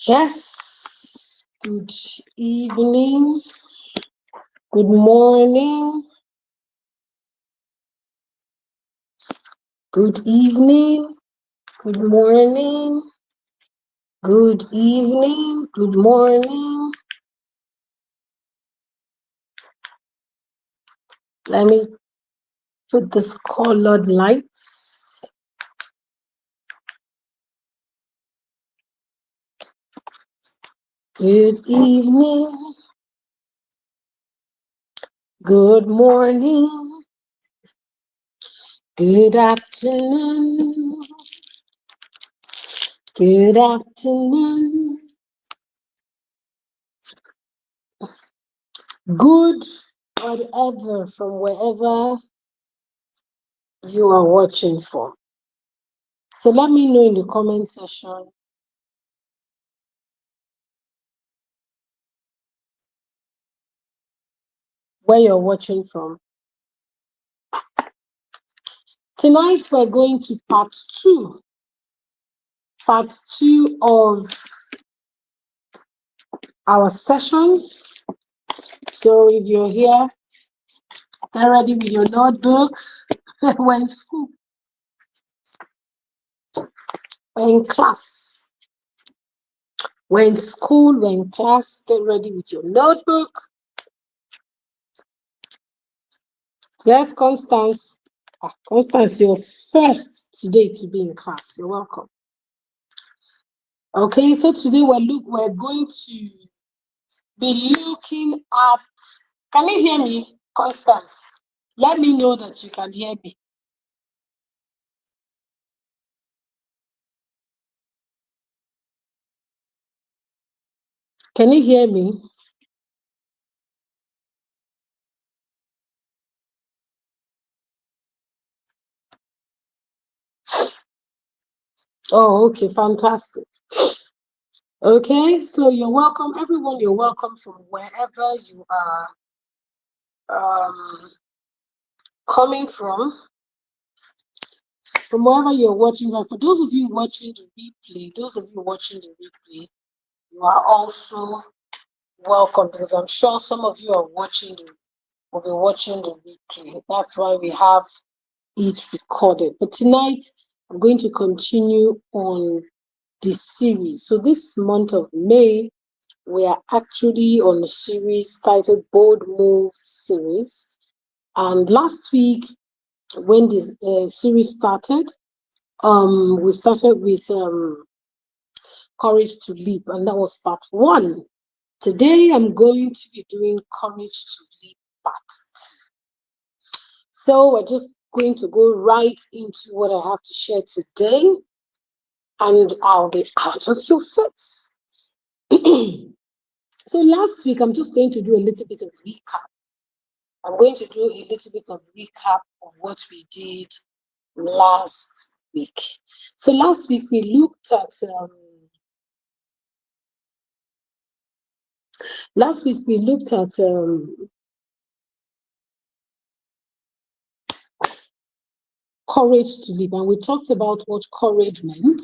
Yes, good evening, good morning, good evening, good morning, good evening, good morning. Let me put this colored lights. Good evening, good morning, good afternoon, good afternoon, good whatever from wherever you are watching from. So let me know in the comment section where you're watching from. Tonight we're going to part two of our session. So if you're here, get ready with your notebook. We're in school. We're in class. We're in school, we're in class. Get ready with your notebook. Yes, Constance. Constance, you're first today to be in class. You're welcome. Okay, so today we're going to be looking at, can you hear me, Constance? Let me know that you can hear me. Can you hear me? Oh, okay, fantastic. Okay, so you're welcome, everyone. You're welcome from wherever you are coming from wherever you're watching. For those of you watching the replay, you are also welcome, because I'm sure some of you will be watching the replay. That's why we have it recorded. But tonight, I'm going to continue on this series. So this month of May, we are actually on a series titled Bold Move Series. And last week, when the series started, we started with Courage to Leap, and that was part 1. Today, I'm going to be doing Courage to Leap part 2. So we're just going to go right into what I have to share today, and I'll be out of your face. So last week, I'm just going to do a little bit of recap. I'm going to do a little bit of recap of what we did last week. So last week, we looked at courage to live, and we talked about what courage meant.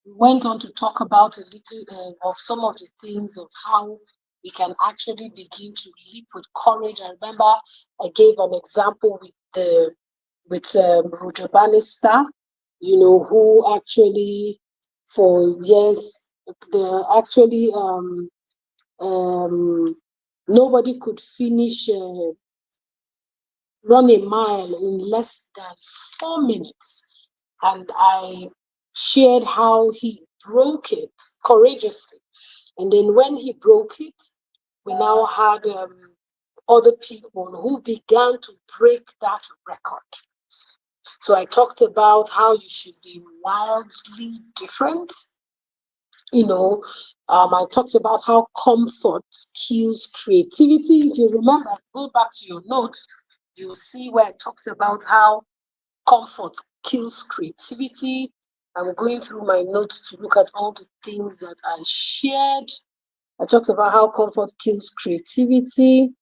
We went on to talk about a little of some of the things of how we can actually begin to leap with courage. I remember I gave an example with Roger Bannister, who actually for years nobody could finish run a mile in less than 4 minutes. And I shared how he broke it courageously. And then when he broke it, we now had other people who began to break that record. So I talked about how you should be wildly different. I talked about how comfort kills creativity. If you remember, go back to your notes, you'll see where I talked about how comfort kills creativity. I'm going through my notes to look at all the things that I shared. I talked about how comfort kills creativity.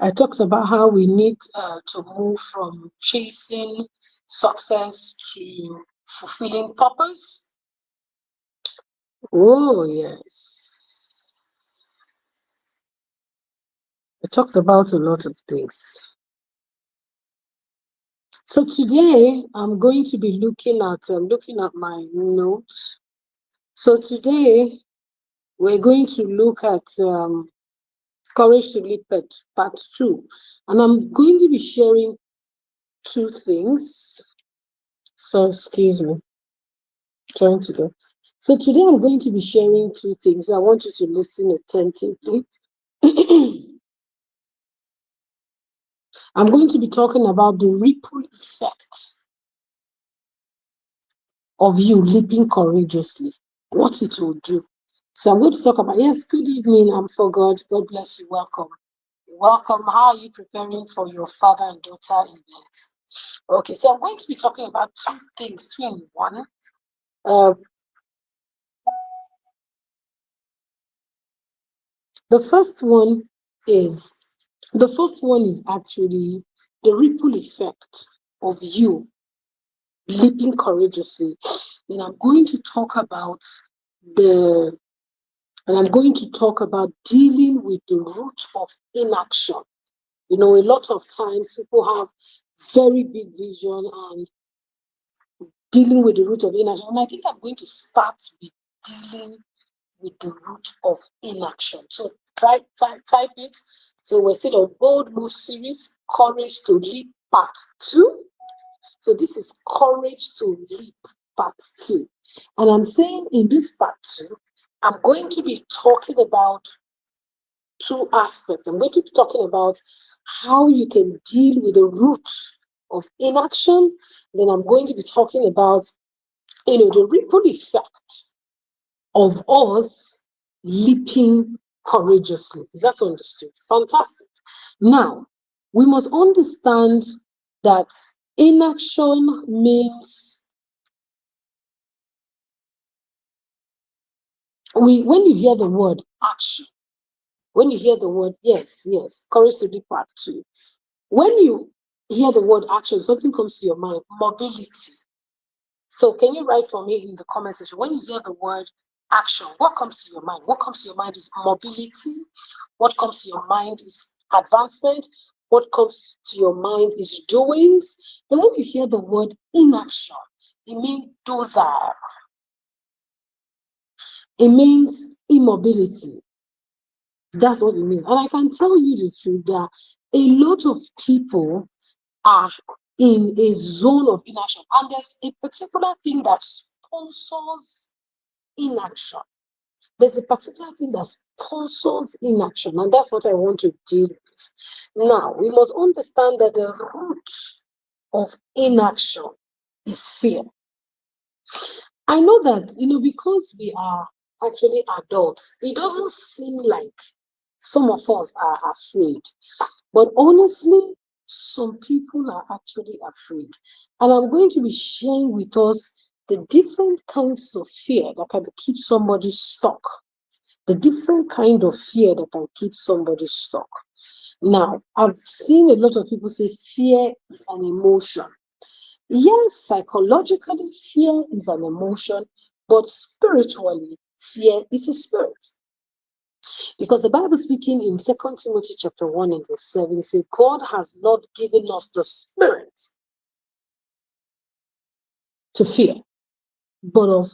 I talked about how we need to move from chasing success to fulfilling purpose. Oh, yes. We talked about a lot of things. So today I'm going to be looking at my notes. So today we're going to look at Courage to Lead part 2, and I'm going to be sharing two things. So excuse me, trying to go. So today I'm going to be sharing two things. I want you to listen attentively. I'm going to be talking about the ripple effect of you leaping courageously, what it will do. So I'm going to talk about, yes, good evening, I'm for God. God bless you. Welcome. Welcome. How are you preparing for your father and daughter event? Okay, so I'm going to be talking about two things, two in one. The first one is actually the ripple effect of you leaping courageously. Then I'm going to talk about dealing with the root of inaction. You know, a lot of times people have very big vision and dealing with the root of inaction. And I think I'm going to start with dealing with the root of inaction. So type it. So we're still on Bold Move series, Courage to Leap part 2. So this is Courage to Leap part 2. And I'm saying in this part 2, I'm going to be talking about two aspects. I'm going to be talking about how you can deal with the roots of inaction. Then I'm going to be talking about, the ripple effect of us leaping courageously. Is that understood? Fantastic. Now, we must understand that inaction means when you hear the word action, when you hear the word, yes, courage to leap part 2. When you hear the word action, something comes to your mind, mobility. So can you write for me in the comment section, when you hear the word action, what comes to your mind? What comes to your mind is mobility. What comes to your mind is advancement. What comes to your mind is doings. And when you hear the word inaction, it means it means immobility. That's what it means. And I can tell you the truth that a lot of people are in a zone of inaction. And there's a particular thing that sponsors inaction. There's a particular thing that sponsors inaction, and that's what I want to deal with. Now, we must understand that the root of inaction is fear. I know that, because we are actually adults, it doesn't seem like some of us are afraid. But honestly, some people are actually afraid. And I'm going to be sharing with us the different kinds of fear that can keep somebody stuck. The different kind of fear that can keep somebody stuck. Now, I've seen a lot of people say fear is an emotion. Yes, psychologically, fear is an emotion, but spiritually, fear is a spirit. Because the Bible speaking in 2 Timothy chapter 1 and verse 7, it says, God has not given us the spirit to fear, but of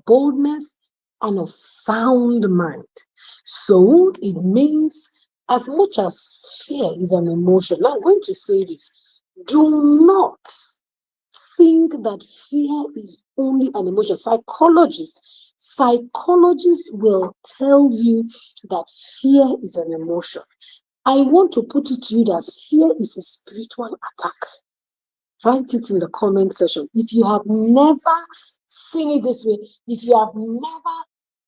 boldness and of sound mind. So it means as much as fear is an emotion, now I'm going to say this, do not think that fear is only an emotion. Psychologists will tell you that fear is an emotion. I want to put it to you that fear is a spiritual attack. Write it in the comment section. If you have never seen it this way, if you have never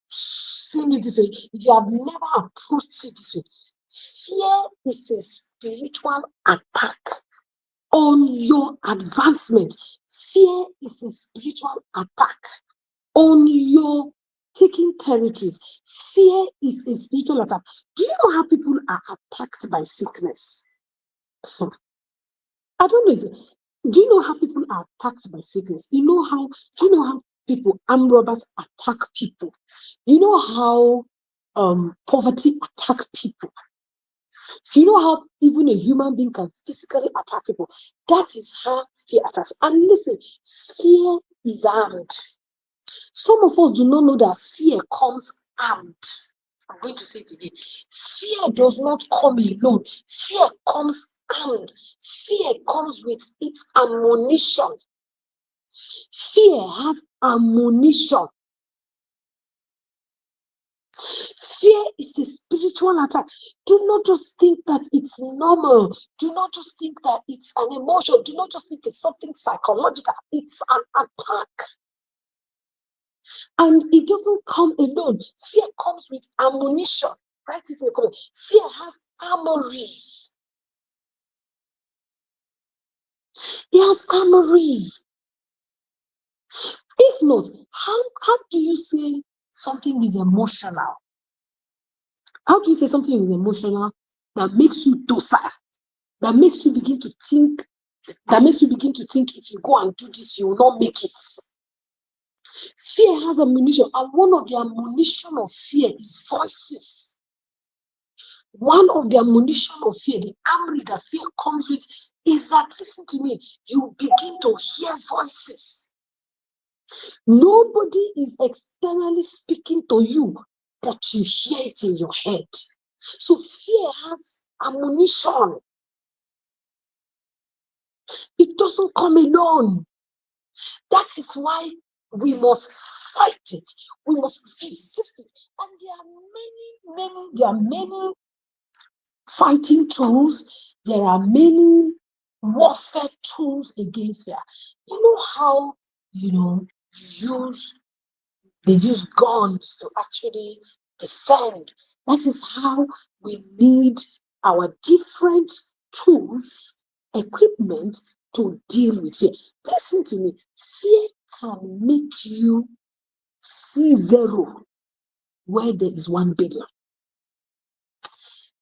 seen it this way, if you have never approached it this way, fear is a spiritual attack on your advancement. Fear is a spiritual attack on your taking territories. Fear is a spiritual attack. Do you know how people are attacked by sickness? I don't know. Do you know how people are attacked by sickness? Do you know how people, armed robbers attack people? You know how poverty attack people? Do you know how even a human being can physically attack people? That is how fear attacks. And listen, fear is armed. Some of us do not know that fear comes armed. I'm going to say it again. Fear does not come alone. Fear comes armed. Fear comes with its ammunition. Fear has ammunition. Fear is a spiritual attack. Do not just think that it's normal. Do not just think that it's an emotion. Do not just think it's something psychological. It's an attack. And it doesn't come alone. Fear comes with ammunition. Write it in the comment. Fear has armory. It has armory. If not, how do you say something is emotional? How do you say something is emotional that makes you docile? That makes you begin to think, if you go and do this, you will not make it. Fear has ammunition, and one of the ammunition of fear is voices. One of the ammunition of fear, the armory that fear comes with, is that, listen to me, you begin to hear voices. Nobody is externally speaking to you, but you hear it in your head. So fear has ammunition. It doesn't come alone. That is why we must fight it. We must resist it. And there are many fighting tools. There are many warfare tools against fear. You know how, they use guns to actually defend. That is how we need our different tools, equipment to deal with fear. Listen to me. Fear can make you see zero where there is 1 billion.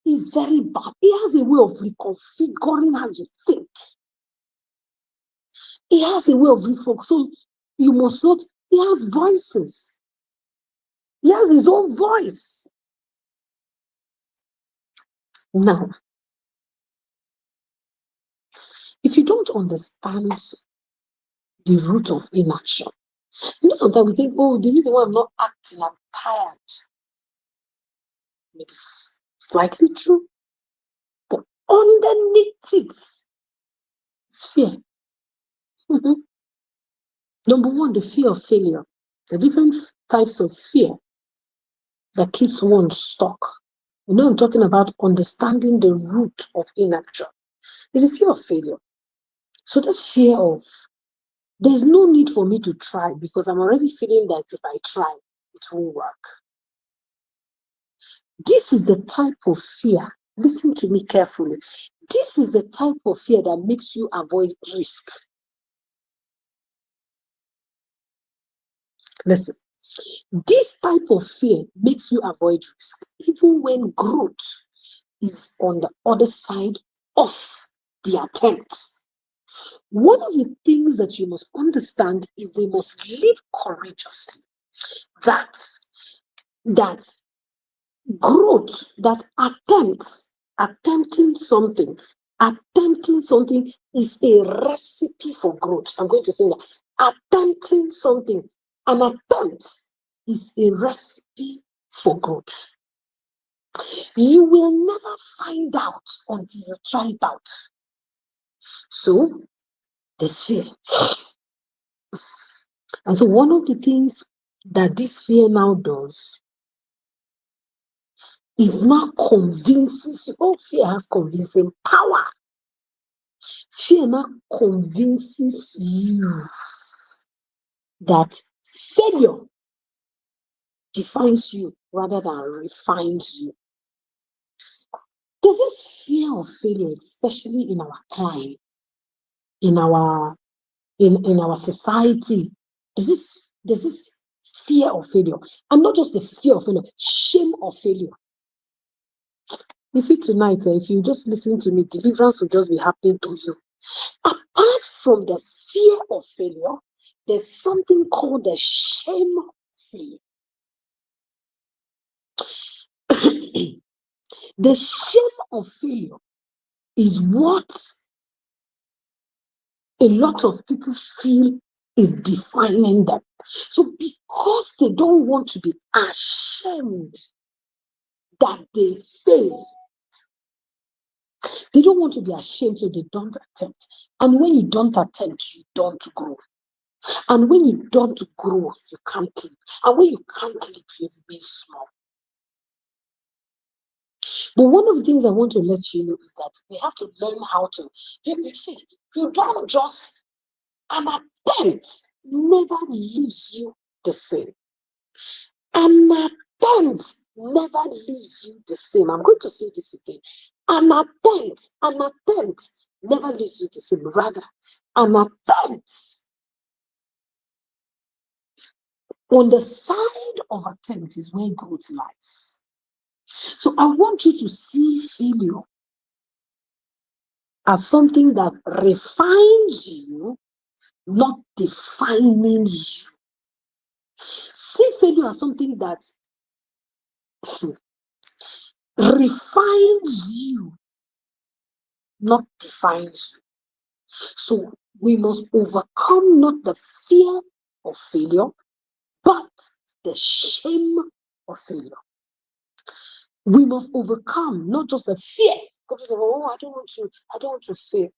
It's very bad. It has a way of reconfiguring how you think. It has a way of refocus. So you must not, he has voices. He has his own voice. Now, if you don't understand the root of inaction, sometimes we think, oh, the reason why I'm not acting, I'm tired. Maybe slightly true, but underneath it's fear. Number one, the fear of failure. The different types of fear that keeps one stuck. I'm talking about understanding the root of inaction. There's a fear of failure. So this fear of, there's no need for me to try because I'm already feeling that if I try, it won't work. This is the type of fear. Listen to me carefully. This is the type of fear that makes you avoid risk. Listen, this type of fear makes you avoid risk, even when growth is on the other side of the attempt. One of the things that you must understand is we must live courageously. That growth, that attempting something is a recipe for growth. I'm going to say that. Attempting something, an attempt is a recipe for growth. You will never find out until you try it out. So, there's fear. And so one of the things that this fear now does is now convinces you. Oh, fear has convincing power. Fear now convinces you that failure defines you rather than refines you. There's this fear of failure, especially in our time, in our society. There's this fear of failure, and not just the fear of failure, shame of failure. You see, tonight, if you just listen to me, deliverance will just be happening to you. Apart from the fear of failure, there's something called the shame of failure. The shame of failure is what a lot of people feel is defining them. So because they don't want to be ashamed that they fail, they don't want to be ashamed, so they don't attempt. And when you don't attempt, you don't grow. And when you don't grow, you can't leap. And when you can't leap, you remain small. But one of the things I want to let you know is that we have to learn how to, you see, you don't just, an attempt never leaves you the same. An attempt never leaves you the same. I'm going to say this again. An attempt never leaves you the same. Rather, an attempt on the side of attempt is where growth lies. So I want you to see failure as something that refines you, not defining you. See failure as something that refines you, not defines you. So we must overcome not the fear of failure, but the shame of failure. We must overcome not just the fear. Oh, I don't want to fail.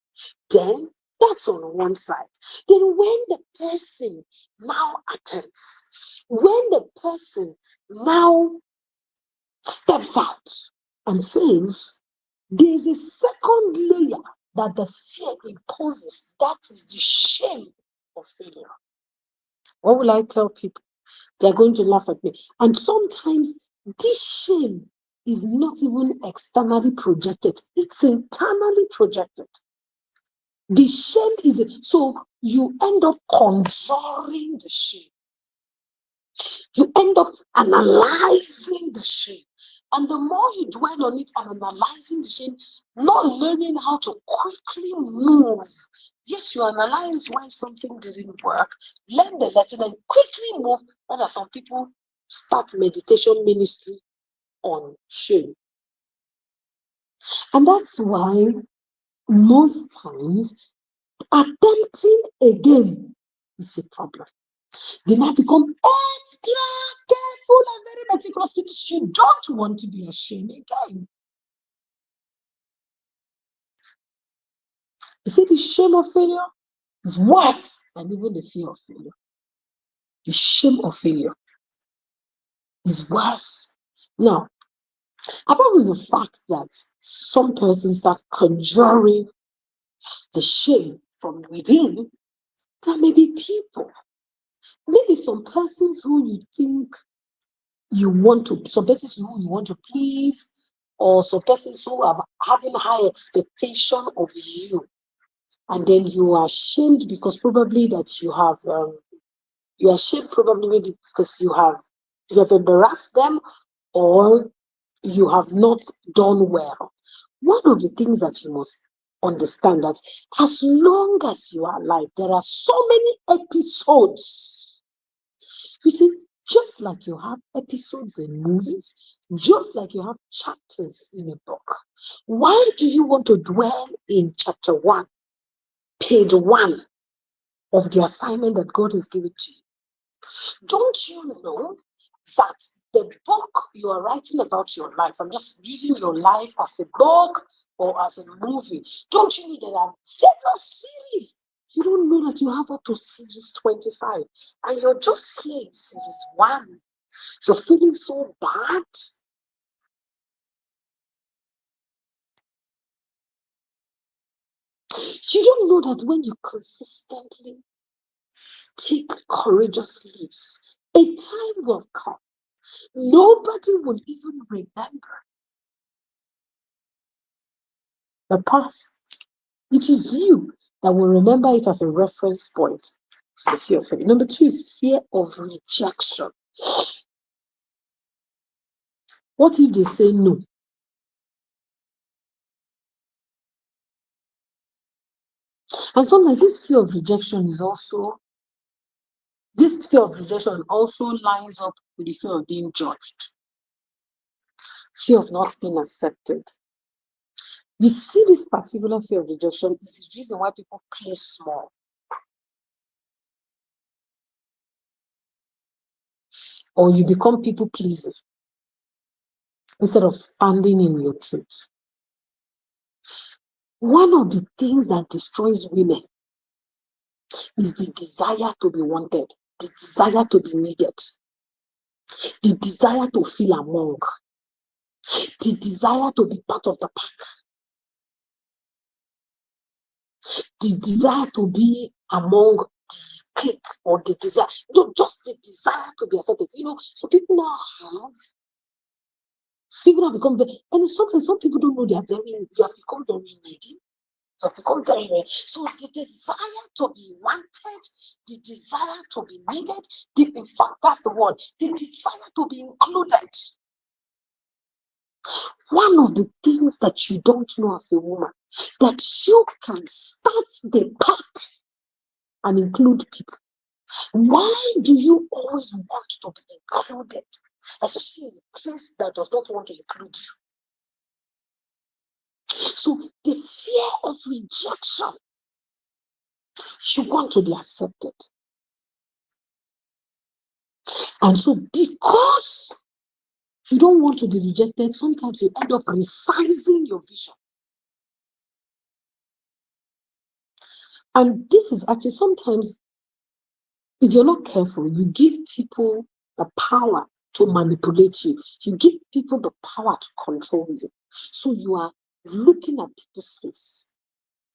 Then that's on one side. Then when the person now attempts, when the person now steps out and fails, there's a second layer that the fear imposes. That is the shame of failure. What will I tell people? They're going to laugh at me. And sometimes this shame is not even externally projected, it's internally projected. The shame is so you end up conjuring the shame. You end up analyzing the shame. And the more you dwell on it and analyzing the shame, not learning how to quickly move. Yes, you analyze why something didn't work, learn the lesson, and quickly move. Rather, some people start meditation ministry on shame. And that's why most times attempting again is a problem. They now become extra careful and very meticulous because you don't want to be ashamed again. You see, the shame of failure is worse than even the fear of failure. The shame of failure is worse. Now, apart from the fact that some persons start conjuring the shame from within, there may be people, maybe some persons who you think some persons who you want to please, or some persons who are having high expectation of you, and then you are ashamed because probably that you are ashamed probably maybe because you have embarrassed them, or you have not done well. One of the things that you must understand that as long as you are alive, there are so many episodes. You see, just like you have episodes in movies, just like you have chapters in a book, why do you want to dwell in chapter 1, page 1 of the assignment that God has given to you? Don't you know that the book you are writing about your life, I'm just using your life as a book or as a movie, don't you know there are various series? You don't know that you have up to series 25 and you're just here in series 1. You're feeling so bad. You don't know that when you consistently take courageous leaps, a time will come. Nobody will even remember the past. It is you that will remember it as a reference point to the fear of failure. Number 2 is fear of rejection. What if they say no? And sometimes this fear of rejection also lines up with the fear of being judged, fear of not being accepted. You see, this particular fear of rejection is the reason why people play small. Or you become people pleasing instead of standing in your truth. One of the things that destroys women is the desire to be wanted, the desire to be needed, the desire to feel among, the desire to be part of the pack, the desire to be among the clique, or the desire, just the desire to be accepted. So people have become very, and sometimes some people don't know you have become very needy. You have become very, very, so the desire to be wanted, the desire to be needed, in fact, that's the word, the desire to be included. One of the things that you don't know as a woman, that you can start the pack and include people. Why do you always want to be included, especially in a place that does not want to include you? So the fear of rejection, you want to be accepted. And so because you don't want to be rejected, sometimes you end up resizing your vision. And this is actually sometimes, if you're not careful, you give people the power to manipulate you. You give people the power to control you. So you are looking at people's face.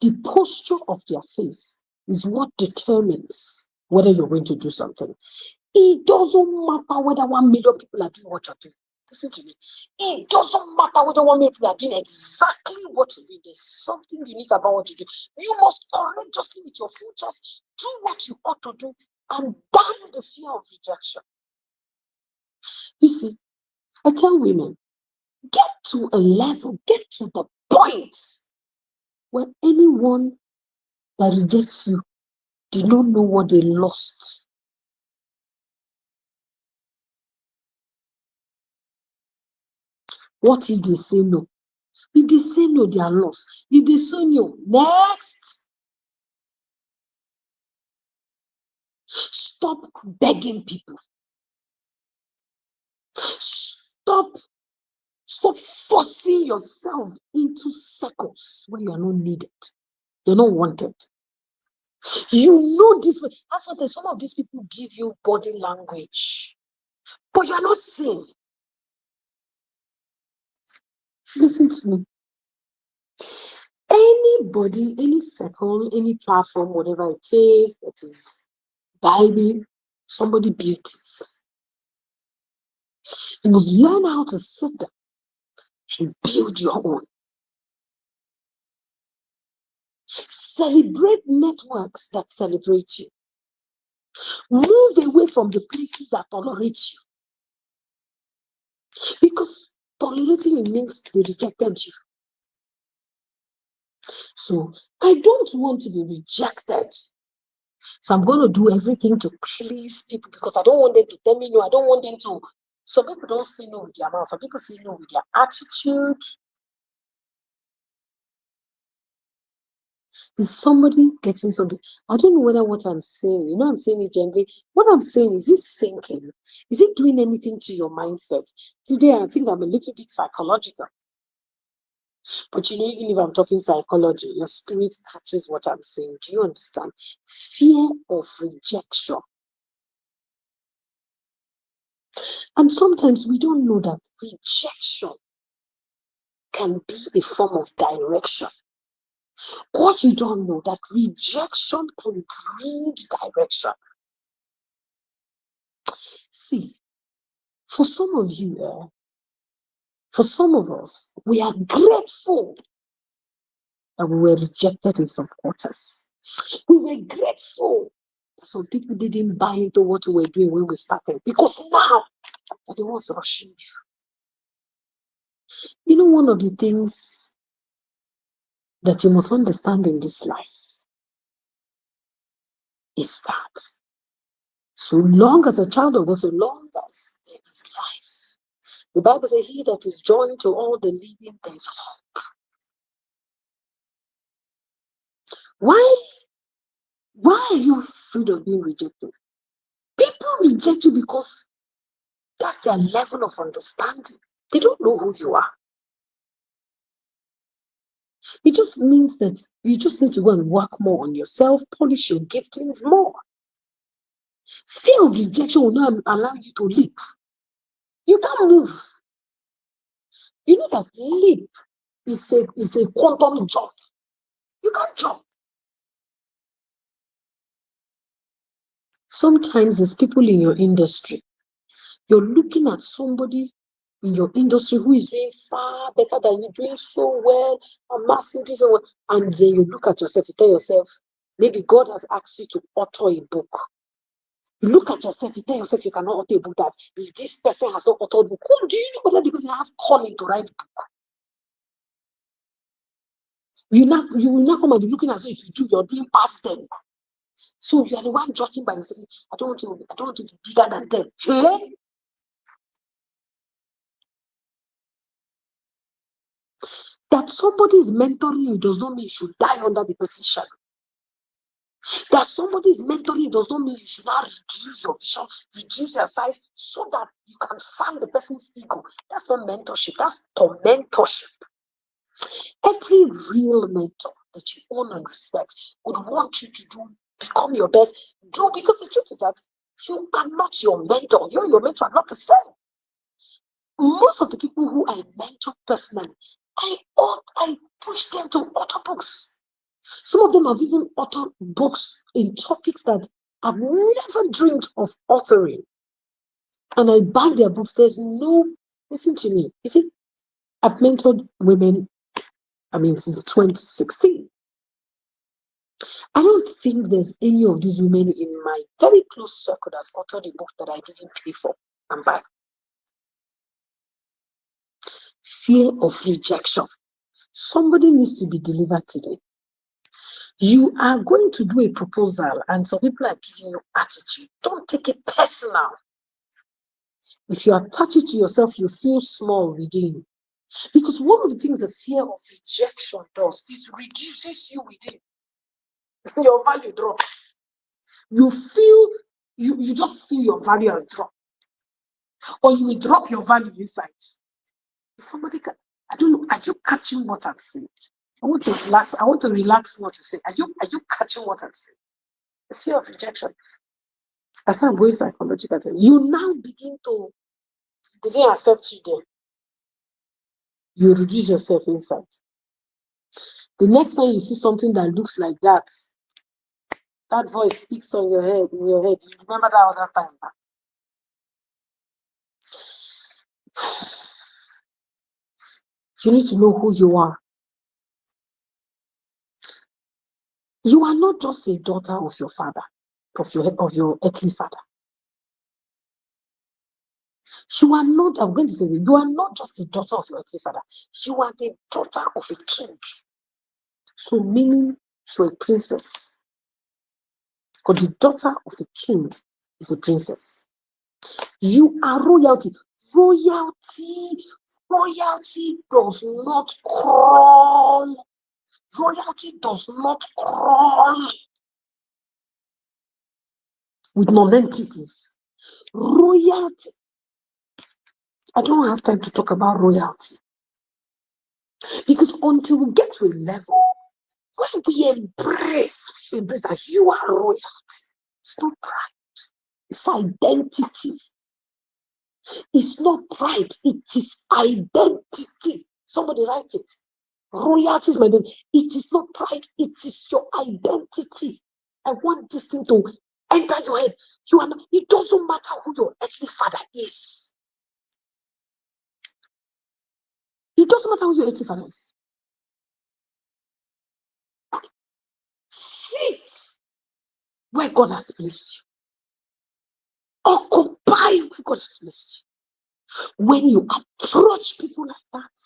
The posture of their face is what determines whether you're going to do something. It doesn't matter whether 1 million people are doing what you're doing. Listen to me. It doesn't matter whether 1 million people are doing exactly what you do. There's something unique about what you do. You must courageously, with your full chest, do what you ought to do and damn the fear of rejection. You see, I tell women, get to a level, get to the point where anyone that rejects you do not know what they lost. What if they say no? If they say no, they are lost. If they say no, next. Stop begging people. Stop forcing yourself into circles where you are not needed. You're not wanted. You know this. That's what some of these people give you body language, but you are not seeing. Listen to me. Anybody, any circle, any platform, whatever it is, that is Bible, somebody built it. You must learn how to sit down and build your own. Celebrate networks that celebrate you. Move away from the places that tolerate you. Because tolerating it means they rejected you. So I don't want to be rejected. So I'm going to do everything to please people because I don't want them to tell me no. I don't want them to. Some people don't say no with their mouth. Some people say no with their attitude. Is somebody getting something? I don't know whether what I'm saying, I'm saying it gently. What I'm saying, is it sinking? Is it doing anything to your mindset? Today, I think I'm a little bit psychological. But even if I'm talking psychology, your spirit catches what I'm saying. Do you understand? Fear of rejection. And sometimes we don't know that rejection can be a form of direction. What you don't know, that rejection can breed direction. See, for some of you, for some of us, we are grateful that we were rejected in some quarters. We were grateful that some people didn't buy into what we were doing when we started, because now they're the ones rushing you. One of the things that you must understand in this life is that so long as a child of God, so long as there is life, the Bible says, he that is joined to all the living, there is hope. Why are you afraid of being rejected? People reject you because that's their level of understanding. They don't know who you are. It just means that you just need to go and work more on yourself, polish your giftings more. Fear of rejection will not allow you to leap. You can't move. You know that leap is a quantum jump. You can't jump. Sometimes there's people in your industry. You're looking at somebody in your industry who is doing far better than you, doing so well, amassing this so well, and then you look at yourself, you tell yourself, maybe God has asked you to author a book. You look at yourself, you tell yourself you cannot author a book, that if this person has not authored a book, do you know whether the person has calling to write a book? You will not come and be looking as though if you do, you're doing past them. So you are the one judging by yourself. I don't want to be bigger than them. Hey? That somebody is mentoring you does not mean you should die under the person's shadow. That somebody is mentoring you does not mean you should not reduce your vision, reduce your size, so that you can find the person's ego. That's not mentorship, that's tormentorship. Every real mentor that you own and respect would want you to become your best. Because the truth is that you are not your mentor. You and your mentor are not the same. Most of the people who I mentor personally, I push them to author books. Some of them have even authored books in topics that I've never dreamed of authoring. And I buy their books. Listen to me. You see, I've mentored women, since 2016. I don't think there's any of these women in my very close circle that's authored a book that I didn't pay for and buy. Fear of rejection. Somebody needs to be delivered today. You are going to do a proposal and some people are giving you attitude. Don't take it personal. If you attach it to yourself, you feel small within. Because one of the things the fear of rejection does is reduces you within. Your value drops. You just feel your value has dropped. Or you will drop your value inside. Somebody I don't know, are you catching what I'm saying? I want to relax not to say. Are you catching what I'm saying? The fear of rejection. As I'm going psychological, you now begin to, they didn't accept you there. You reduce yourself inside. The next time you see something that looks like that voice speaks in your head. You remember that other time. You need to know who you are. You are not just a daughter of your father, of your earthly father. You are not, I'm going to say, you are not just the daughter of your earthly father. You are the daughter of a king. So meaning you're a princess. Because the daughter of a king is a princess. You are royalty. Royalty does not crawl. Royalty does not crawl with non-entities. Royalty. I don't have time to talk about royalty. Because until we get to a level when we embrace that you are royalty, it's not pride, it's identity. It's not pride, it is identity. Somebody write it. Royalty is my identity. It is not pride, it is your identity. I want this thing to enter your head. You are not, it doesn't matter who your earthly father is. It doesn't matter who your earthly father is. Sit where God has placed you. Occupy where God has placed you. When you approach people like that,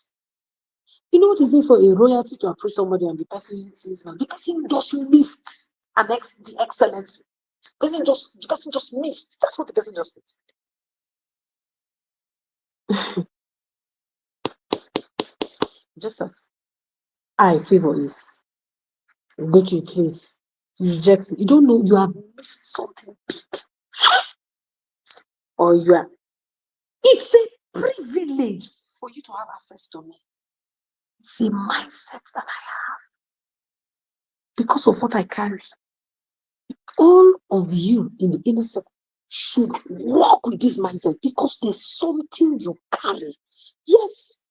you know what it means for a royalty to approach somebody and the person says no? The person just missed the excellence. The person just missed. That's what the person just missed. Just as I favor is go to a place, you reject it. You don't know you have missed something big. Or you are, it's a privilege for you to have access to me. It's a mindset that I have because of what I carry. All of you in the inner circle should walk with this mindset because there's something you carry. Yes,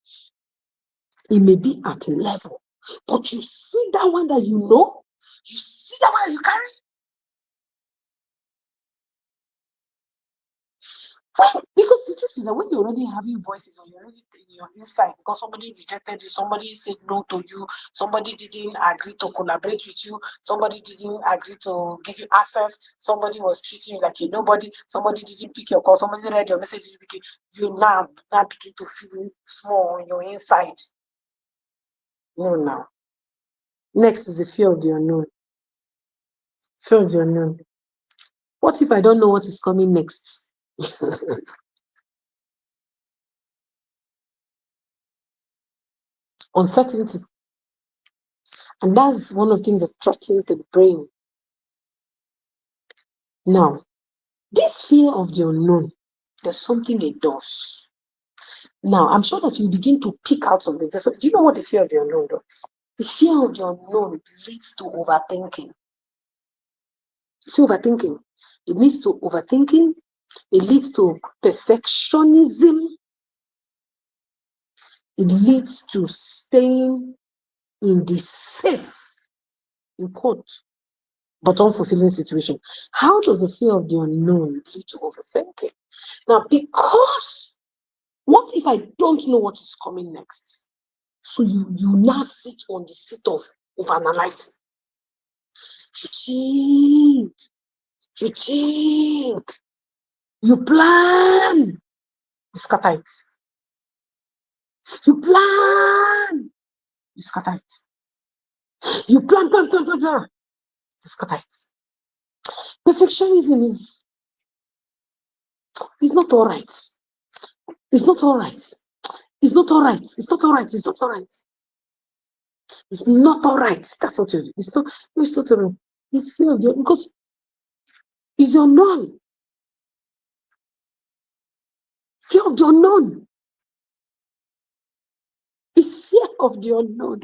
it may be at a level, but you see that one that you know, you see that one that you carry. Well, because the truth is that when you're already having voices or you're already in your inside because somebody rejected you, somebody said no to you, somebody didn't agree to collaborate with you, somebody didn't agree to give you access, somebody was treating you like a nobody, somebody didn't pick your call, somebody read your message, you now begin to feel it small on your inside. No, now. Next is the fear of the unknown. Fear of the unknown. What if I don't know what is coming next? Uncertainty. And that's one of the things that threatens the brain. Now, this fear of the unknown, there's something it does. Now, I'm sure that you begin to pick out something. Do you know what the fear of the unknown does? The fear of the unknown leads to overthinking. See, overthinking. It leads to overthinking. It leads to perfectionism. It leads to staying in the safe, in quote, but unfulfilling situation. How does the fear of the unknown lead to overthinking? Now, because what if I don't know what is coming next? So you now sit on the seat of analyzing. You think, you plan, you scatter it. You plan, you scatter it. You plan, you scatter it. Perfectionism is not all right. It's not all right. It's not all right. It's not all right. It's not all right. It's not all right. That's what it is. It's not all right. It's fear of the because it's unknown. Fear of the unknown. It's fear of the unknown.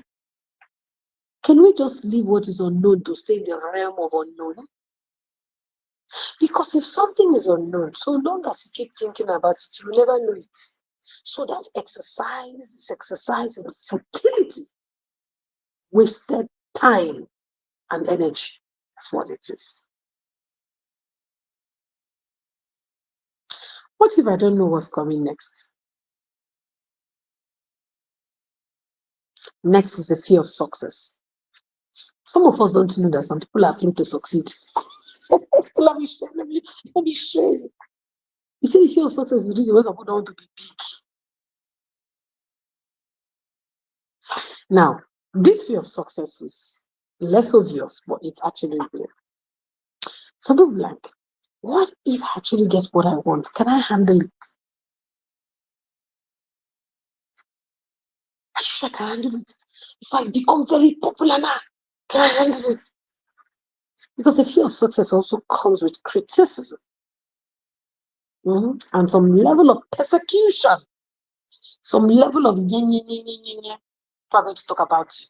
Can we just leave what is unknown to stay in the realm of unknown? Because if something is unknown, so long as you keep thinking about it, you will never know it. So that exercise is exercise in futility, wasted time and energy. That's what it is. What if I don't know what's coming next? Next is the fear of success. Some of us don't know that some people are afraid to succeed. let me share. You see, the fear of success is the reason why some people don't want to be big. Now, this fear of success is less obvious, but it's actually real. Some people like, what if I actually get what I want? Can I handle it? I sure can handle it. If I become very popular now, can I handle it? Because the fear of success also comes with criticism and some level of persecution, some level of people are going to talk about you.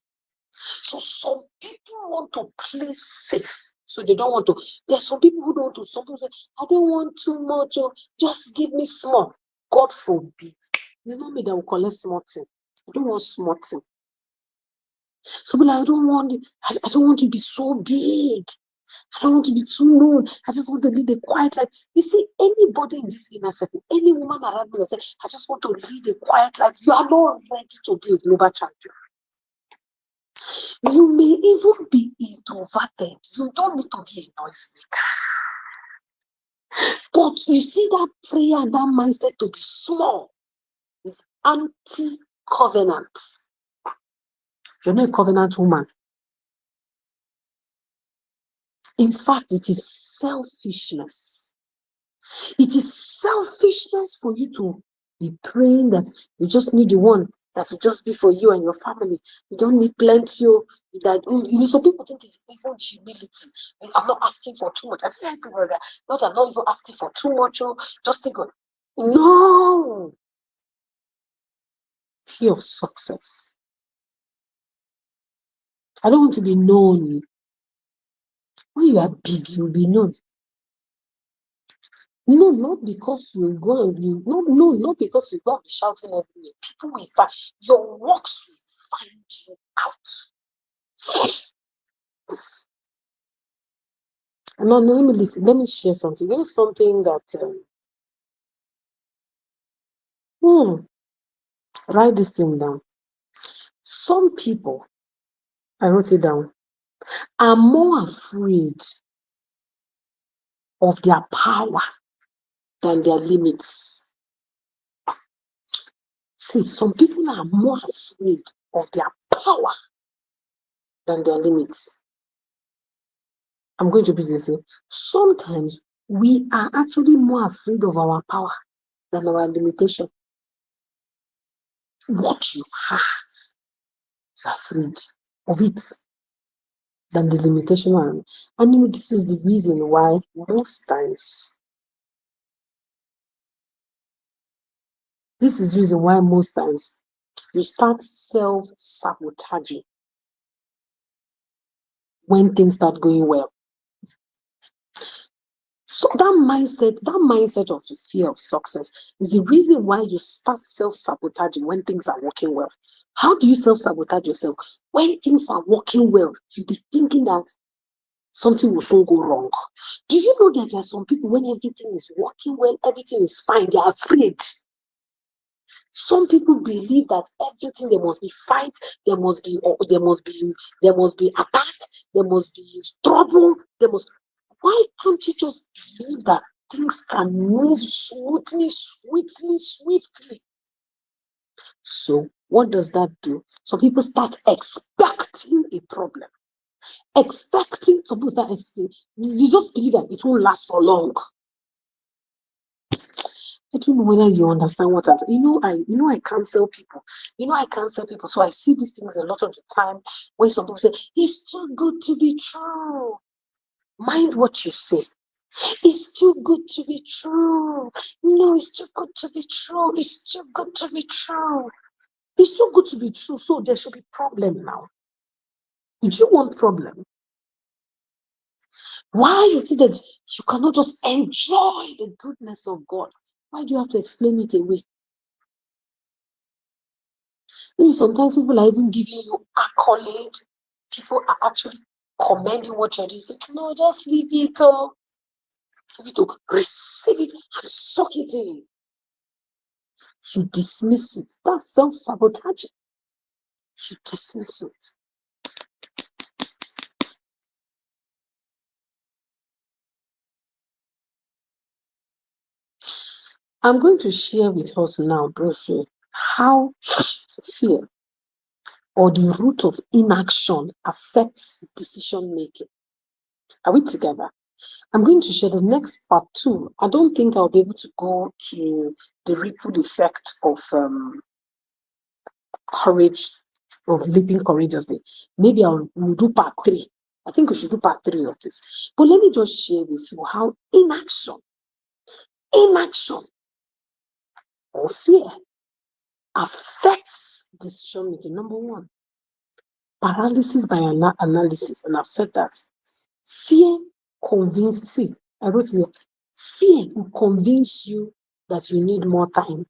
So some people want to play safe. So they don't want to. There's some people who don't want to. Some people say, I don't want too much. Just give me small. God forbid. It's not me that will collect small thing. I don't want small thing. So I don't want to be so big. I don't want to be too known. I just want to lead a quiet life. You see, anybody in this inner circle, any woman around me that says, I just want to lead a quiet life, you are not ready to be a global champion. You may even be introverted. You don't need to be a noisemaker. But you see that prayer and that mindset to be small is anti-covenant. You're not a covenant woman. In fact, it is selfishness. It is selfishness for you to be praying that you just need the one that will just be for you and your family. You don't need plenty. Some people think it's even humility. I'm not asking for too much. I think I think about that. Not, I'm not even asking for too much. Just think of, no, fear of success. I don't want to be known. When you are big, you'll be known. No, not because you go and you no, not because you go and be shouting everywhere. People will find your works will find you out. And now let me share something. There is something that write this thing down. Some people, I wrote it down, are more afraid of their power than their limits. See, some people are more afraid of their power than their limits. I'm going to be this. Sometimes we are actually more afraid of our power than our limitation. What you have, you're afraid of it than the limitation. And this is the reason why most times you start self-sabotaging when things start going well. So that mindset of the fear of success is the reason why you start self-sabotaging when things are working well. How do you self-sabotage yourself? When things are working well, you be thinking that something will soon go wrong. Do you know that there are some people, when everything is working well, everything is fine, they are afraid. Some people believe that everything, there must be fight, there must be attack, there must be trouble, why can't you just believe that things can move smoothly, swiftly? So what does that do? Some people start expecting a problem. Some people start expecting, you just believe that it won't last for long. I don't know whether you understand what I'm saying. I cancel people. So I see these things a lot of the time when some people say, it's too good to be true. Mind what you say. It's too good to be true. No, it's too good to be true. It's too good to be true. It's too good to be true. So there should be problem now. Do you want problem? Why is it that you cannot just enjoy the goodness of God? Why do you have to explain it away? Sometimes people are even giving you accolade. People are actually commending what you're doing. Say, no, just leave it. Receive it and suck it in. You dismiss it. That's self-sabotage. You dismiss it. I'm going to share with us now briefly how fear or the root of inaction affects decision making. Are we together? I'm going to share the next part too. I don't think I'll be able to go to the ripple effect of courage, of living courageously. Maybe we'll do part 3. I think we should do part 3 of this. But let me just share with you how inaction or fear affects decision making. Number 1, paralysis by analysis. And I've said that. Fear convinces, see, I wrote here, fear will convince you that you need more time,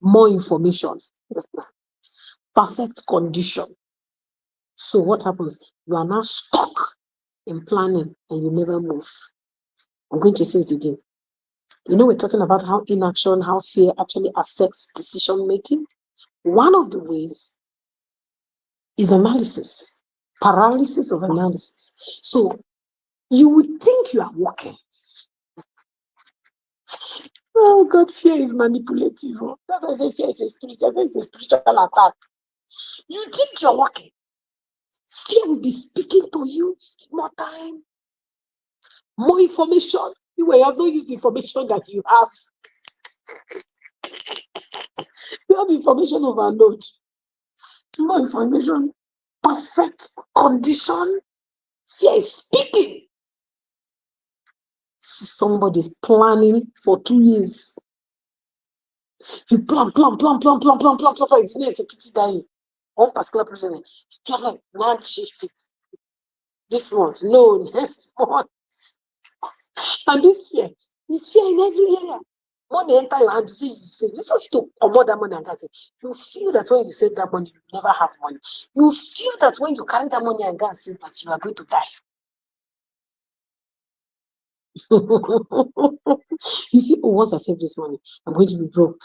more information, perfect condition. So what happens? You are now stuck in planning and you never move. I'm going to say it again. We're talking about how inaction, how fear actually affects decision making. One of the ways is analysis, paralysis of analysis. So you would think you are walking. Oh God, fear is manipulative. That's why I say fear is a spirit. I say it's a spiritual attack. You think you're walking. Fear will be speaking to you. More time. More information. You have not used the information that you have. You have information overload. More information. Perfect condition. Fear is speaking. Somebody's planning for 2 years. You plan. It's near executive dying. One particular person, you plan like man shift this month. No, next month. And this fear in every area. Money enter your hand, you say you save. This of you to commot that money and that's it. You feel that when you save that money, you never have money. You feel that when you carry that money and go and save that you are going to die. You feel, oh, once I save this money, I'm going to be broke.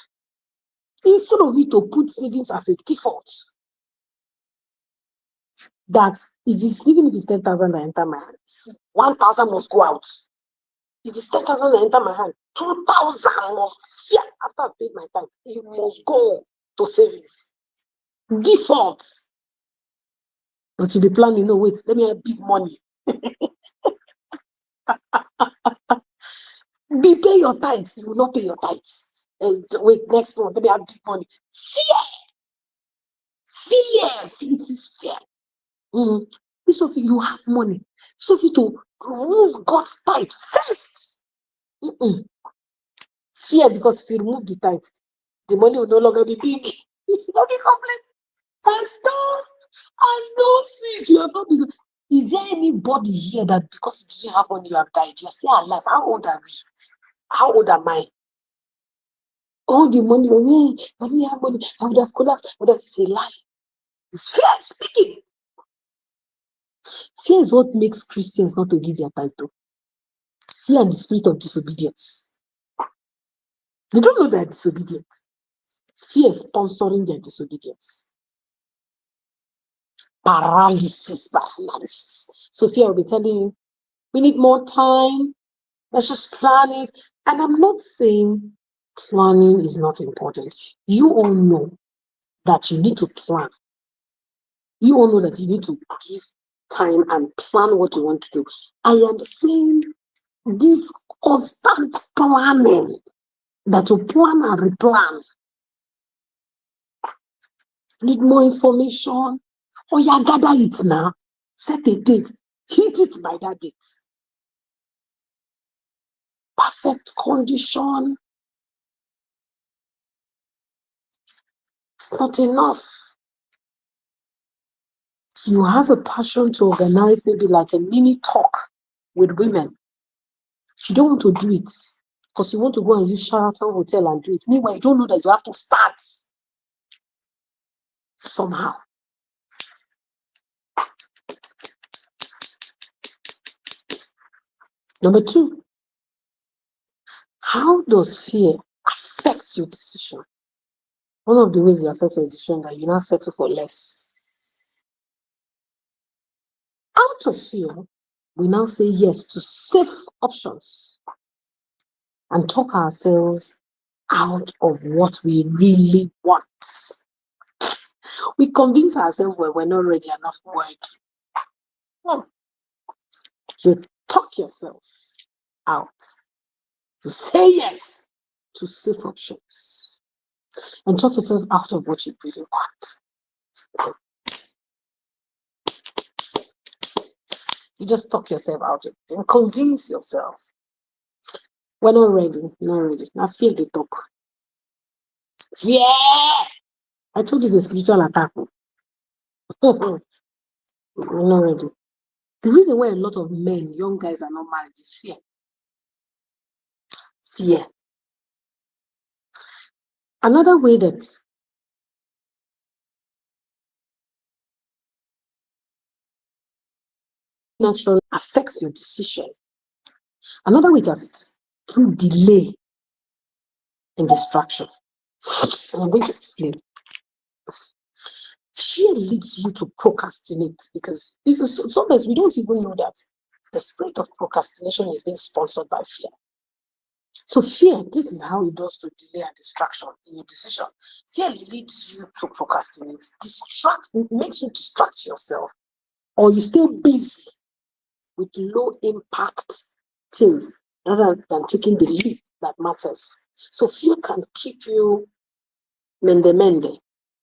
Instead of you to put savings as a default, that even if it's 10,000 that enter my hand, 1,000 must go out. If it's 10,000 that enter my hand, 2,000 must, yeah, after I've paid my time, you must go to savings. Default. But you'll be planning, no, wait, let me have big money. Pay your tithes. You will not pay your tithes. Wait, next month, let me have big money. Fear. It is fear. This of you have money. So if you to remove God's tithe first. Fear, because if you remove the tithe, the money will no longer be big. It will not be complete. As no sees, you have not been. Is there anybody here that because you didn't have money, you have died? You're still alive. How old are we? How old am I? All the money, I didn't have money. I would have collapsed. But that's a lie. It's fear speaking. Fear is what makes Christians not to give their title. Fear and the spirit of disobedience. They don't know they're disobedient. Fear is sponsoring their disobedience. Paralysis by analysis. So fear will be telling you, we need more time. Let's just plan it. And I'm not saying planning is not important. You all know that you need to plan. You all know that you need to give time and plan what you want to do. I am saying this constant planning, that you plan and replan. Need more information? Oh yeah, gather it now. Set a date. Hit it by that date. Perfect condition. It's not enough. You have a passion to organize maybe like a mini talk with women. You don't want to do it because you want to go and use Sheraton Hotel and do it. Meanwhile, you don't know that you have to start somehow. Number 2, how does fear affect your decision? One of the ways it affects your decision that you now settle for less. Out of fear, we now say yes to safe options and talk ourselves out of what we really want. We convince ourselves we're not ready enough for it. You talk yourself out. You say yes to safe options and talk yourself out of what you really want. You just talk yourself out of it and convince yourself. We're not ready. Now fear the talk. Yeah! I told you it's a spiritual attack. We're not ready. The reason why a lot of men, young guys, are not married is fear. Fear. Another way that naturally affects your decision. Another way to affect through delay and distraction. And I'm going to explain. Fear leads you to procrastinate because sometimes we don't even know that the spirit of procrastination is being sponsored by fear. So fear, this is how it does to delay and distraction in your decision. Fear leads you to procrastinate, makes you distract yourself, or you stay busy with low impact things rather than taking the leap that matters. So fear can keep you mende.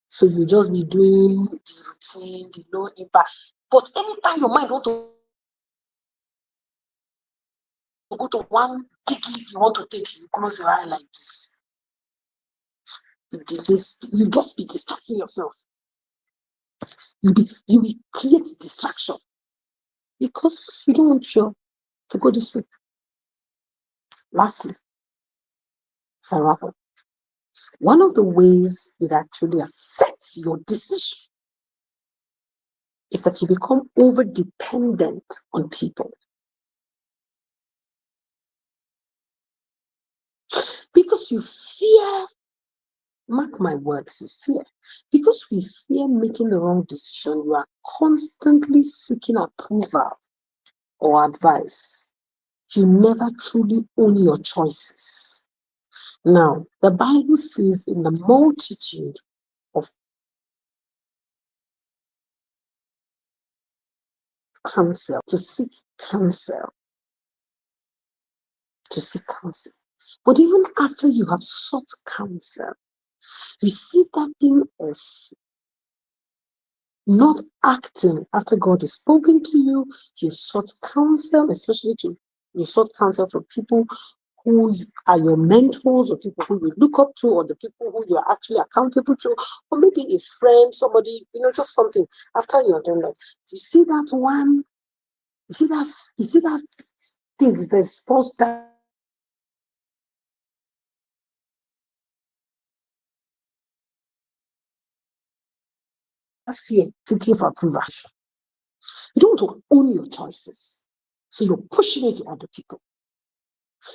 So you just be doing the routine, the low impact. But anytime your mind want to go to one big leap you want to take, you close your eye like this. It delays, you just be distracting yourself. You will create distraction because you don't want you to go this way. Lastly, as I wrap up, one of the ways it actually affects your decision is that you become over dependent on people. Because you fear, mark my words, fear. Because we fear making the wrong decision, you are constantly seeking approval or advice. You never truly own your choices. Now, the Bible says in the multitude of counsel, to seek counsel, to seek counsel. But even after you have sought counsel, you see that thing of not acting after God has spoken to you. You've sought counsel, especially you've sought counsel from people who are your mentors, or people who you look up to, or the people who you're actually accountable to, or maybe a friend, somebody, just something. After you're done that, you see that one, you see that thing, the response that fear, seeking for approval. You don't want to own your choices, so you're pushing it to other people.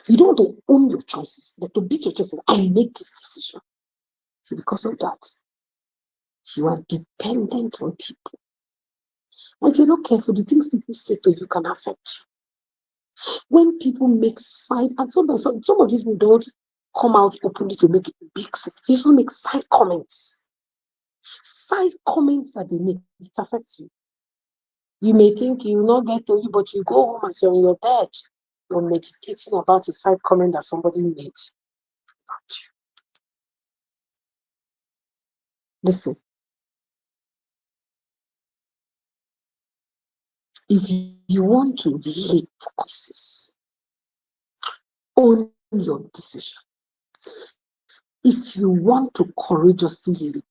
You don't want to own your choices, but to beat your chest and I make this decision. So because of that, you are dependent on people. And if you're not careful, the things people say to you can affect you. When people make side, and sometimes some of these people don't come out openly to make big, they just make side comments. Side comments that they make, it affects you. You may think you will not get to you, but you go home as you're in your bed, you're meditating about a side comment that somebody made about you. Listen, if you want to leap courses, own your decision. If you want to courageously leap,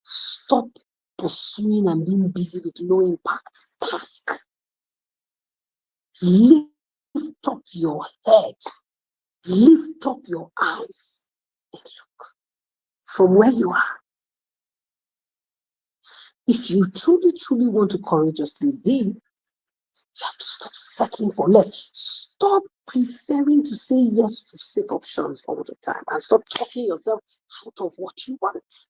stop pursuing and being busy with low impact tasks. Lift up your head, lift up your eyes, and look from where you are. If you truly want to courageously leap, you have to stop settling for less. Stop preferring to say yes to safe options all the time, and stop talking yourself out of what you want.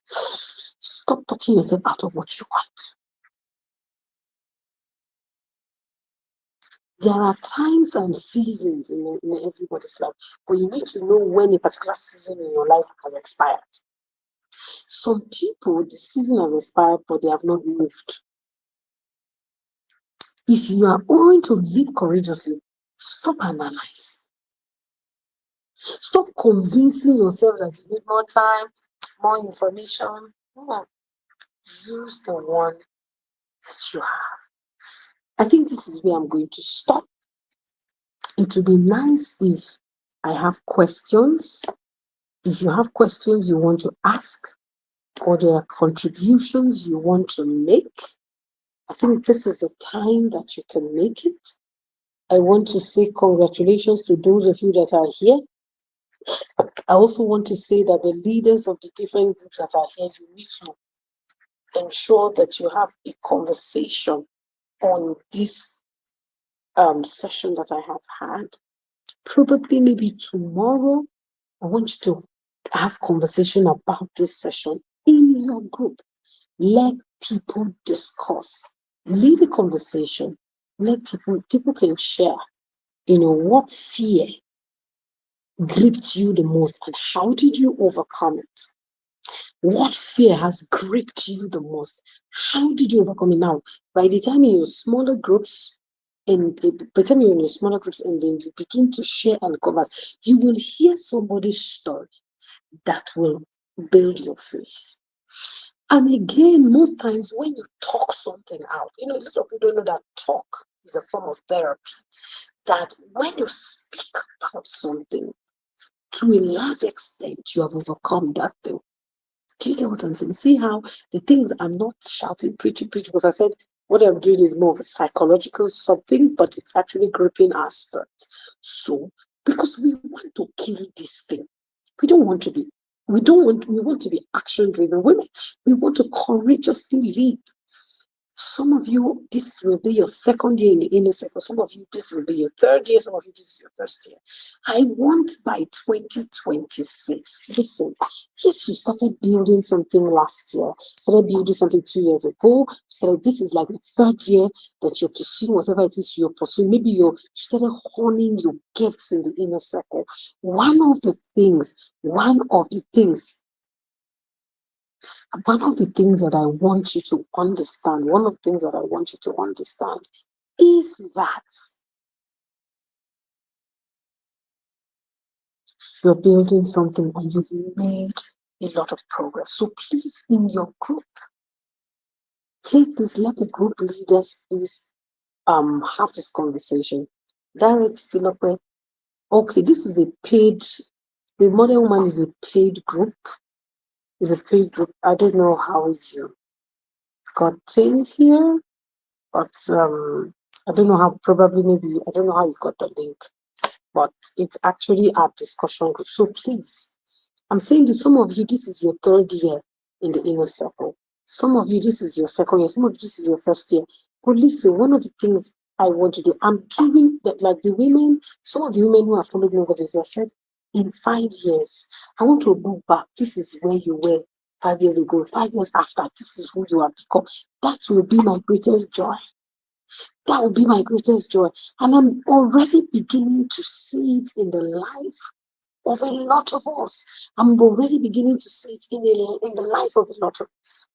Stop talking yourself out of what you want. There are times and seasons in everybody's life, but you need to know when a particular season in your life has expired. Some people, the season has expired, but they have not moved. If you are going to live courageously, stop analyzing. Stop convincing yourself that you need more time, more information. No. Use the one that you have. I think this is where I'm going to stop. It would be nice if I have questions. If you have questions you want to ask, or there are contributions you want to make, I think this is the time that you can make it. I want to say congratulations to those of you that are here. I also want to say that the leaders of the different groups that are here, you need to ensure that you have a conversation on this session that I have had. Probably maybe tomorrow, I want you to have conversation about this session in your group. Let people discuss. Lead a conversation. Let people can share, what fear gripped you the most and how did you overcome it? What fear has gripped you the most? How did you overcome it now? By the time in your smaller groups, and by the time you're in your smaller groups, and then you begin to share and converse, you will hear somebody's story that will build your faith. And again, most times when you talk something out, a lot of people don't know that talk is a form of therapy. That when you speak about something, to a large extent, you have overcome that thing. Do you get what I'm saying? See how the things I'm not shouting, preaching, because I said what I'm doing is more of a psychological something, but it's actually gripping our spirit. So, because we want to kill this thing, we don't want to be, we want to be action driven women. We want to courageously lead. Some of you, this will be your second year in the inner circle. Some of you, this will be your third year. Some of you, this is your first year. I want by 2026, listen, yes, you started building something last year, started building something 2 years ago, started, this is like the third year that you're pursuing whatever it is you're pursuing. Maybe you started honing your gifts in the inner circle. One of the things that I want you to understand, is that you're building something and you've made a lot of progress. So please, in your group, take this, let the group leaders please have this conversation. Direct it up. Okay, this is a paid, the Modern Woman is a paid group. I don't know how you got in here, but I don't know how, probably maybe, I don't know how you got the link, but it's actually our discussion group. So please, I'm saying to some of you, this is your third year in the inner circle. Some of you, this is your second year. Some of you, this is your first year. But listen, one of the things I want to do, I'm giving that, like the women, some of the women who are following me over this, I said, in 5 years, I want to look back. This is where you were 5 years ago. 5 years after, this is who you have become. That will be my greatest joy. That will be my greatest joy. And I'm already beginning to see it in the life of a lot of us. I'm already beginning to see it in the life of a lot of us.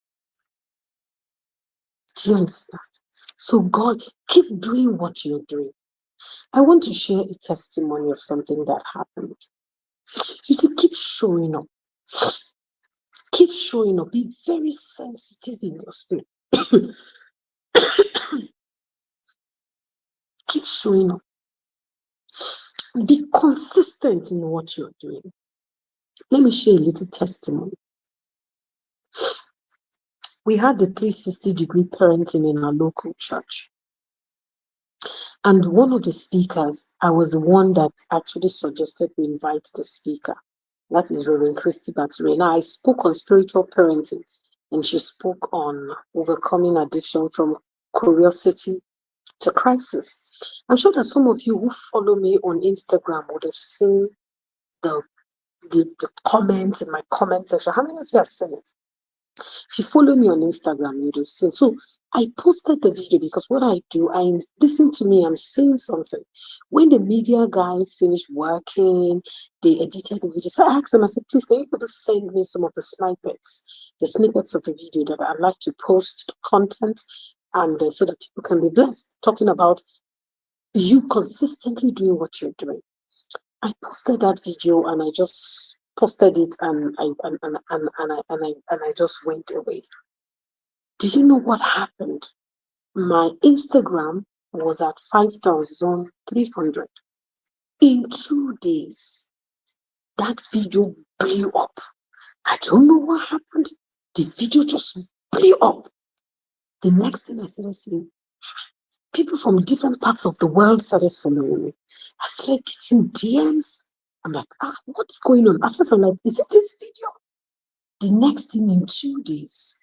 Do you understand? So God, keep doing what you're doing. I want to share a testimony of something that happened. You see, keep showing up. Keep showing up. Be very sensitive in your spirit. Keep showing up. Be consistent in what you're doing. Let me share a little testimony. We had the 360-degree parenting in our local church. And one of the speakers, I was the one that actually suggested we invite the speaker. That is Reverend Christy Baturi. Now, I spoke on spiritual parenting, and she spoke on overcoming addiction from curiosity to crisis. I'm sure that some of you who follow me on Instagram would have seen the comments in my comment section. How many of you have seen it? If you follow me on Instagram, you'd have seen. So I posted the video because what I do, listen to me, I'm saying something. When the media guys finished working, they edited the video. So I asked them, I said, please, can you people send me some of the snippets of the video that I'd like to post content, and so that people can be blessed. Talking about you consistently doing what you're doing. I posted that video and I just posted it and I just went away. Do you know what happened? My Instagram was at 5,300. In 2 days, that video blew up. I don't know what happened. The video just blew up. The next thing I started seeing, people from different parts of the world started following me. I started getting DMs. I'm like, what's going on? At first, I'm like, is it this video? The next thing, in 2 days,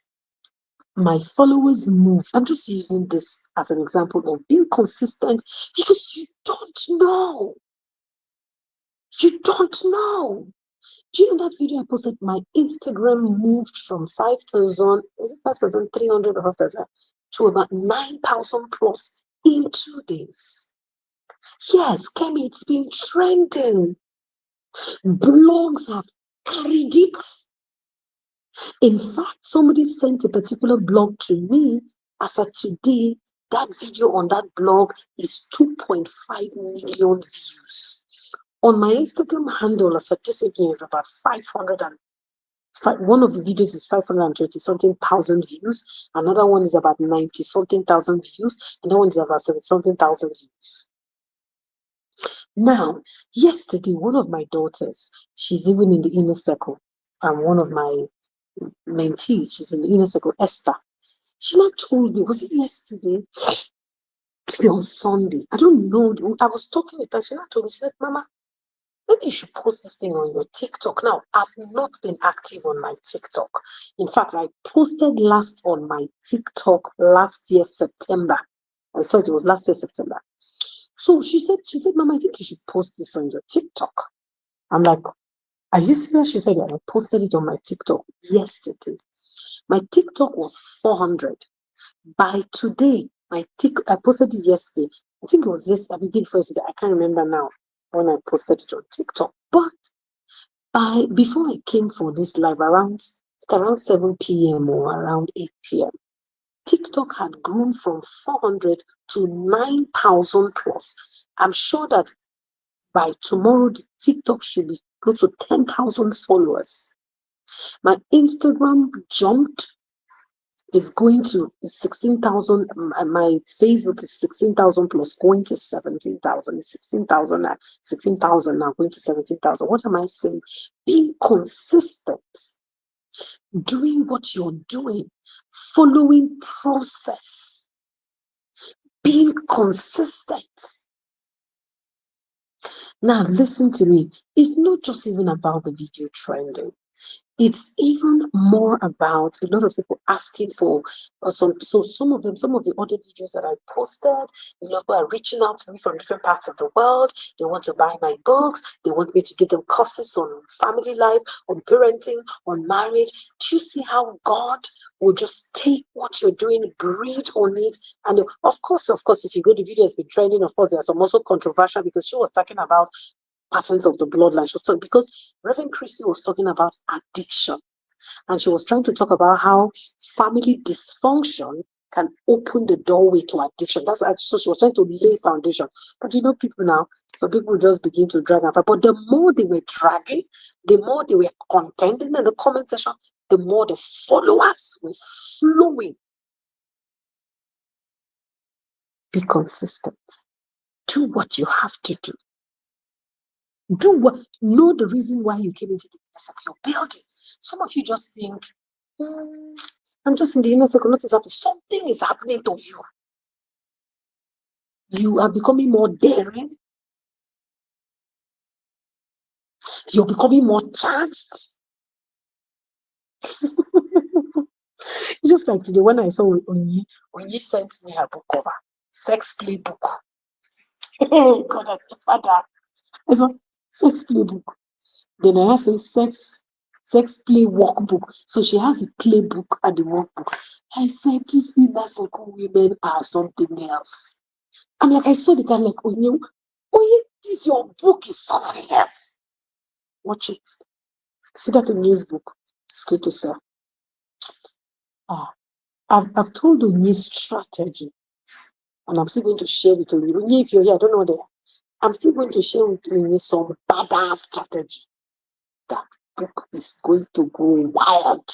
my followers moved. I'm just using this as an example of being consistent, because you don't know. You don't know. Do you know that video I posted? My Instagram moved from 5,000, is it 5,300 or 5,000, to about 9,000 plus in 2 days. Yes, Kemi, it's been trending. Blogs have carried it. In fact, somebody sent a particular blog to me as of today. That video on that blog is 2.5 million views. On my Instagram handle, as of this evening, is about 500 and one of the videos is 520 something thousand views. Another one is about 90 something thousand views. Another one is about 70 something thousand views. Now, yesterday, one of my daughters, she's even in the inner circle. One of my mentees, she's in the inner circle, Esther. She not told me, was it yesterday? Maybe on Sunday. I don't know. I was talking with her. She not told me, she said, Mama, maybe you should post this thing on your TikTok. Now, I've not been active on my TikTok. In fact, I posted last on my TikTok last year, September. I thought it was last year, September. So she said, Mama, I think you should post this on your TikTok. I'm like, are you serious? She said, yeah, I posted it on my TikTok yesterday. My TikTok was 400. By today, I posted it yesterday. I think it was yesterday. I did first. I can't remember now when I posted it on TikTok. But before I came for this live around 7 p.m. or around 8 p.m., TikTok had grown from 400 to 9,000 plus. I'm sure that by tomorrow, the TikTok should be close to 10,000 followers. My Instagram jumped. Is going to 16,000. My Facebook is 16,000 plus, going to 17,000. It's 16,000 now, going to 17,000. What am I saying? Being consistent, doing what you're doing, following process, being consistent. Now, listen to me. It's not just even about the video trending. It's even more about a lot of people asking for some of the other videos that I posted, a lot of people are reaching out to me from different parts of the world. They want to buy my books. They want me to give them courses on family life, on parenting, on marriage. Do you see how God will just take what you're doing, breathe on it? And of course, if you go to video has been trending, of course, there's some also controversial because she was talking about patterns of the bloodline. She was talking, because Reverend Christy was talking about addiction, and she was trying to talk about how family dysfunction can open the doorway to addiction. So she was trying to lay foundation. But people now, so people just begin to drag and fight. But the more they were dragging, the more they were contending in the comment section, the more the followers were flowing. Be consistent. Do what you have to do. Know the reason why you came into the inner circle. You're building. Some of you just think, I'm just in the inner circle, nothing's happening. Something is happening to you. You are becoming more daring. You're becoming more charged. Just like today, when I saw Onyi sent me her book cover, Sex Playbook. God, I said, Father, I saw Sex Playbook. Then I say sex play workbook. So she has a playbook and the workbook. I said, this inner circle women are something else. I'm like, I saw the guy like, Onye, this your book is something else. Watch it. See that in news book. It's good to sell. I've told Onye's strategy, and I'm still going to share with you. Onye, if you're here, I don't know that. I'm still going to share with you some badass strategy. That book is going to go wild.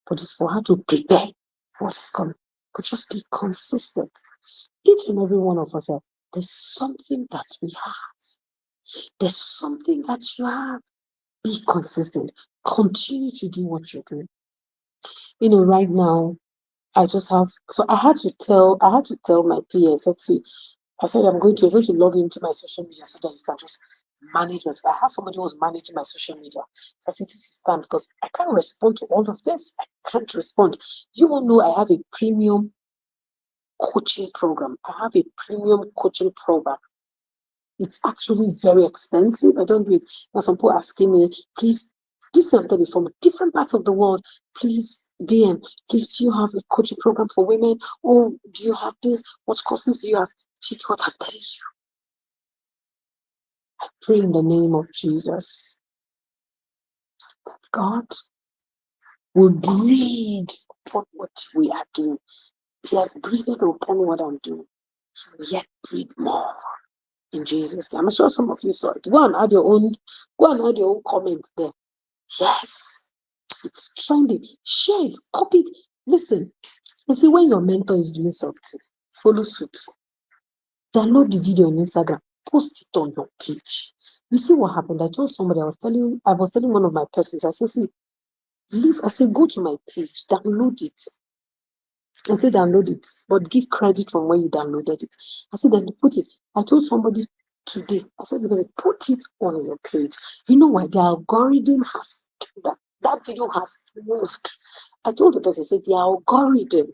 But it's for her to prepare for what is coming. But just be consistent. Each and every one of us, there's something that we have. There's something that you have. Be consistent. Continue to do what you're doing. Right now, I just have. So I had to tell my PS. Let's see. I said you're going to log into my social media so that you can just manage it. I have somebody who was managing my social media. So I said this is time because I can't respond to all of this. I can't respond. You all know I have a premium coaching program. I have a premium coaching program. It's actually very expensive. I don't do it. Now some people asking me, please, this and that is from different parts of the world. Please DM. Please, do you have a coaching program for women? Oh, do you have this? What courses do you have? Check what I'm telling you. I pray in the name of Jesus that God will breathe upon what we are doing. He has breathed upon what I'm doing. He will yet breathe more in Jesus' name. I'm sure some of you saw it. Go and add your own comment there. Yes, it's trending. Share it, copy it. Listen, you see, when your mentor is doing something, follow suit. Download the video on Instagram, post it on your page. You see what happened? I told somebody, I was telling one of my persons, I said, see, I said, go to my page, download it. I said, download it, but give credit from where you downloaded it. I said, then put it. I told somebody today, I said, put it on your page. You know why? The algorithm has that video has moved. I told the person, I said, the algorithm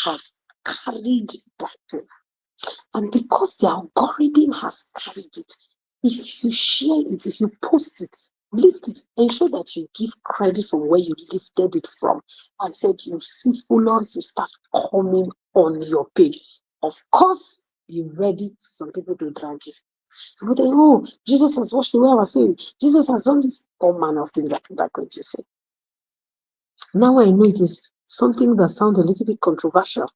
has carried that thing. And because the algorithm has carried it, if you share it, if you post it, lift it, ensure that you give credit from where you lifted it from. I said, you see followers, you start coming on your page. Of course, be ready for some people to drag you. So they, oh, Jesus has washed away our sin. Jesus has done this. All manner of things that people are going to say. Now I know it is something that sounds a little bit controversial.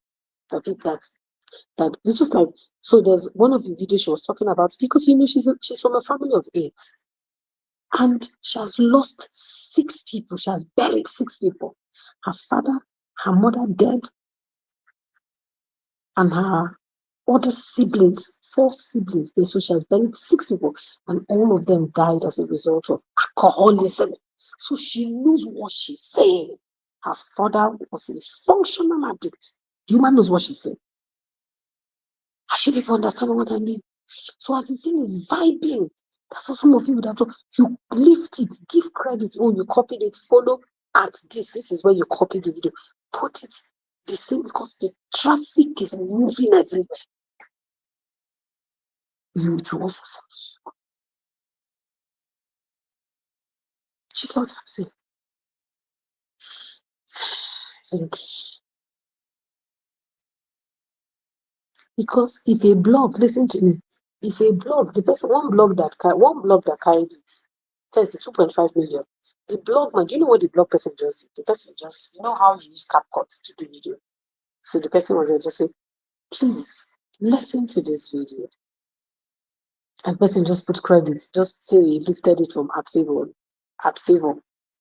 That it's just like, so there's one of the videos she was talking about, because she's from a family of 8, and she has lost 6 people. She has buried 6 people. Her father, her mother dead, and her other siblings, 4 siblings. So she has buried 6 people, and all of them died as a result of alcoholism. So she knows what she's saying. Her father was a functional addict. The woman knows what she's saying. I should even understand what I mean. So as the thing is vibing, that's what some of you would have done. You lift it, give credit. Oh, you copied it, follow at this. This is where you copied the video. Put it the same, because the traffic is moving everywhere. You to also follow. Check out what I'm saying. Think. Because if a blog, listen to me, if a blog, one blog that carried it, says 2.5 million. The blog man, do you know what the blog person just did? The person just, you know how you use CapCut to do video. So the person was there just say, please listen to this video. And person just put credit, just say he lifted it from @favor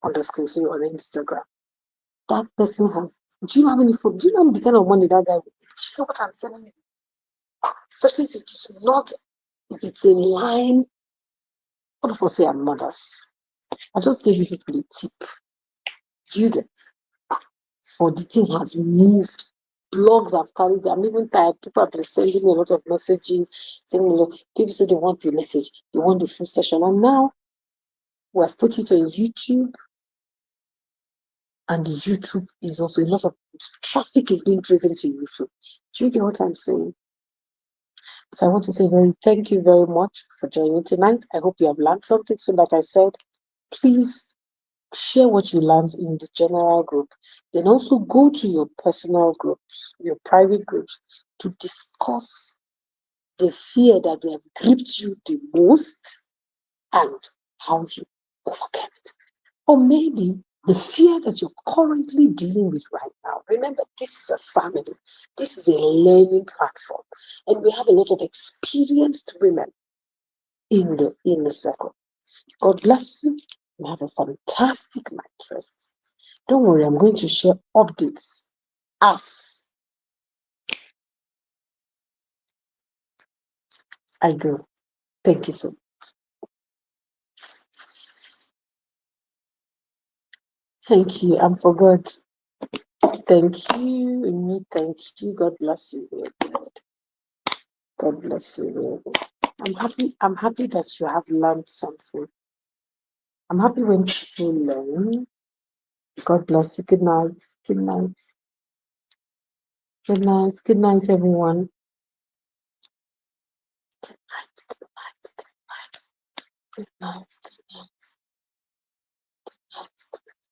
underscore so on Instagram. That person has, do you know how many food? Do you know the kind of money that guy? Do you know what I'm telling you? Especially if it's in line. What if I say I'm mothers? I just gave you people a tip. Do you get? For the thing has moved. Blogs have carried. I'm even tired. People have been sending me a lot of messages. People say they want the message, they want the full session, and now we have put it on YouTube, and the YouTube is also a lot of traffic is being driven to YouTube. Do you get what I'm saying? So I want to say thank you very much for joining tonight. I hope you have learned something. So, like I said, please share what you learned in the general group. Then also go to your personal groups, your private groups, to discuss the fear that they have gripped you the most and how you overcame it. Or maybe the fear that you're currently dealing with right now. Remember, this is a family. This is a learning platform. And we have a lot of experienced women in the inner circle. God bless you and have a fantastic night rest. Don't worry, I'm going to share updates as I go. Thank you so much. Thank you. And for God. Thank you, Amy. Thank you. God bless you, Lord. God bless you, Lord. I'm happy that you have learned something. I'm happy when people learn. God bless you. Good night. Good night. Good night. Good night, everyone. Good night. Good night. Good night. Good night. Good night. Good night.